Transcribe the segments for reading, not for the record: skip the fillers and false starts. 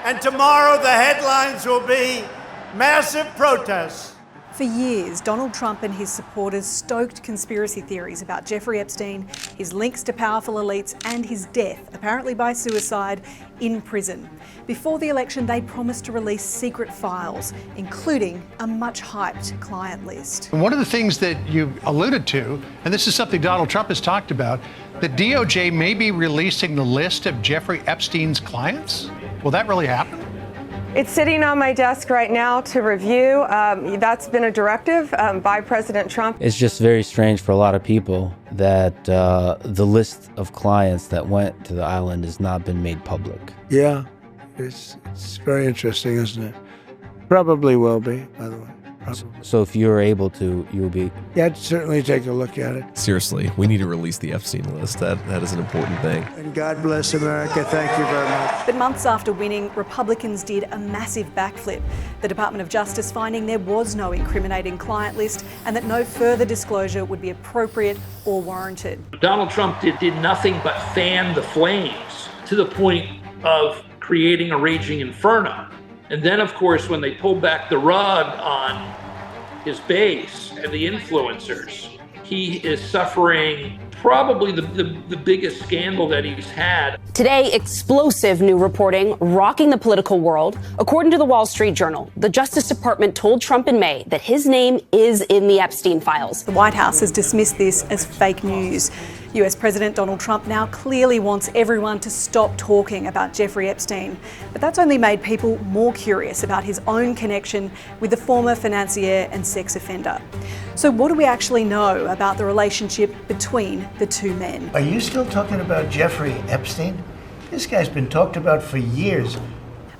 And tomorrow the headlines will be massive protests. For years, Donald Trump and his supporters stoked conspiracy theories about Jeffrey Epstein, his links to powerful elites, and his death, apparently by suicide, in prison. Before the election, they promised to release secret files, including a much-hyped client list. One of the things that you alluded to, and this is something Donald Trump has talked about, the DOJ may be releasing the list of Jeffrey Epstein's clients. Will that really happen? It's sitting on my desk right now to review. That's been a directive by President Trump. It's just very strange for a lot of people that the list of clients that went to the island has not been made public. Yeah, it's very interesting, isn't it? Probably will be, by the way. Probably. So if you're able to, you'll be... Yeah, I'd certainly take a look at it. Seriously, we need to release the Epstein list. That is an important thing. And God bless America. Thank you very much. But months after winning, Republicans did a massive backflip. The Department of Justice finding there was no incriminating client list and that no further disclosure would be appropriate or warranted. Donald Trump did nothing but fan the flames to the point of creating a raging inferno. And then, of course, when they pulled back the rug on his base and the influencers, he is suffering probably the biggest scandal that he's had. Today, explosive new reporting rocking the political world. According to the Wall Street Journal, the Justice Department told Trump in May that his name is in the Epstein files. The White House has dismissed this as fake news. US President Donald Trump now clearly wants everyone to stop talking about Jeffrey Epstein. But that's only made people more curious about his own connection with the former financier and sex offender. So what do we actually know about the relationship between the two men? Are you still talking about Jeffrey Epstein? This guy's been talked about for years.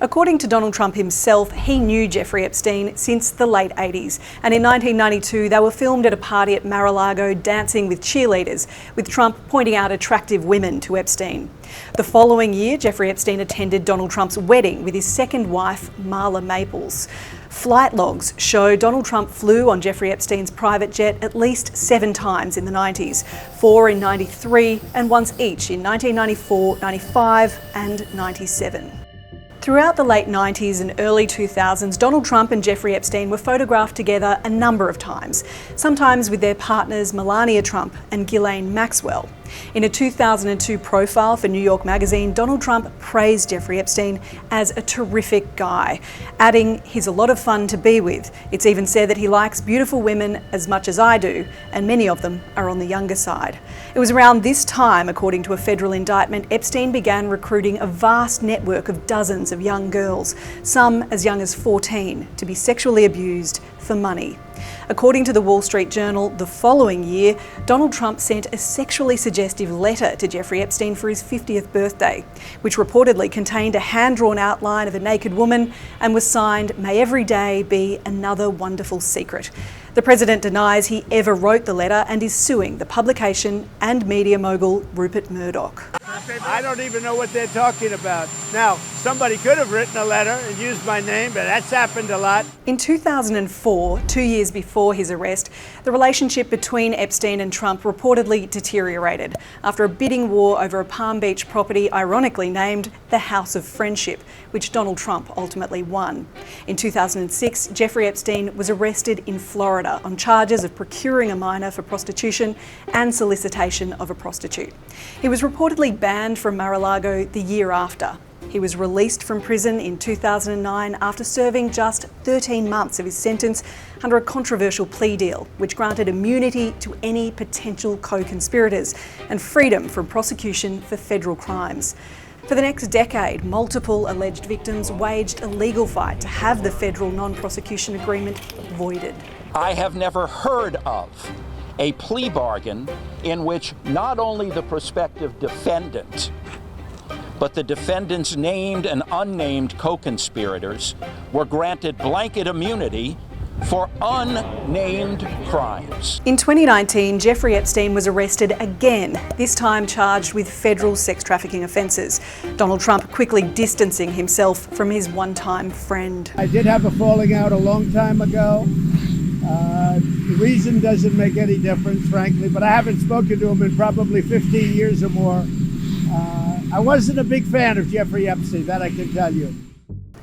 According to Donald Trump himself, he knew Jeffrey Epstein since the late 80s. And in 1992, they were filmed at a party at Mar-a-Lago dancing with cheerleaders, with Trump pointing out attractive women to Epstein. The following year, Jeffrey Epstein attended Donald Trump's wedding with his second wife, Marla Maples. Flight logs show Donald Trump flew on Jeffrey Epstein's private jet at least 7 times in the 90s, 4 in 93 and once each in 1994, 95 and 97. Throughout the late 90s and early 2000s, Donald Trump and Jeffrey Epstein were photographed together a number of times, sometimes with their partners Melania Trump and Ghislaine Maxwell. In a 2002 profile for New York Magazine, Donald Trump praised Jeffrey Epstein as a terrific guy, adding, "He's a lot of fun to be with. It's even said that he likes beautiful women as much as I do, and many of them are on the younger side." It was around this time, according to a federal indictment, Epstein began recruiting a vast network of dozens of young girls, some as young as 14, to be sexually abused for money. According to the Wall Street Journal, the following year, Donald Trump sent a sexually suggestive letter to Jeffrey Epstein for his 50th birthday, which reportedly contained a hand-drawn outline of a naked woman and was signed, "May every day be another wonderful secret." The president denies he ever wrote the letter and is suing the publication and media mogul Rupert Murdoch. I don't even know what they're talking about. Now, somebody could have written a letter and used my name, but that's happened a lot. In 2004, 2 years before his arrest, the relationship between Epstein and Trump reportedly deteriorated after a bidding war over a Palm Beach property ironically named the House of Friendship, which Donald Trump ultimately won. In 2006, Jeffrey Epstein was arrested in Florida on charges of procuring a minor for prostitution and solicitation of a prostitute. He was reportedly banned from Mar-a-Lago the year after. He was released from prison in 2009 after serving just 13 months of his sentence under a controversial plea deal, which granted immunity to any potential co-conspirators and freedom from prosecution for federal crimes. For the next decade, multiple alleged victims waged a legal fight to have the federal non-prosecution agreement voided. I have never heard of a plea bargain in which not only the prospective defendant, but the defendant's named and unnamed co-conspirators were granted blanket immunity for unnamed crimes. In 2019, Jeffrey Epstein was arrested again, this time charged with federal sex trafficking offences. Donald Trump quickly distancing himself from his one-time friend. I did have a falling out a long time ago. The reason doesn't make any difference, frankly, but I haven't spoken to him in probably 15 years or more. I wasn't a big fan of Jeffrey Epstein, that I can tell you.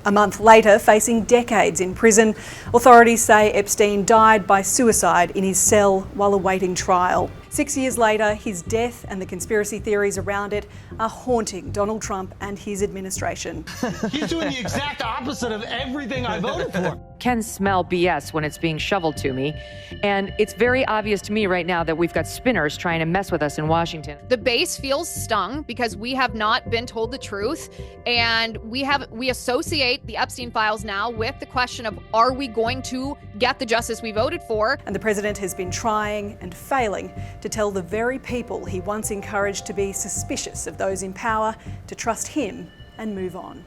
A month later, facing decades in prison, authorities say Epstein died by suicide in his cell while awaiting trial. 6 years later, his death and the conspiracy theories around it are haunting Donald Trump and his administration. He's doing the exact opposite of everything I voted for. Can smell BS when it's being shoveled to me. And it's very obvious to me right now that we've got spinners trying to mess with us in Washington. The base feels stung because we have not been told the truth. And we associate the Epstein files now with the question of, are we going to get the justice we voted for? And the president has been trying and failing to tell the very people he once encouraged to be suspicious of those in power to trust him and move on.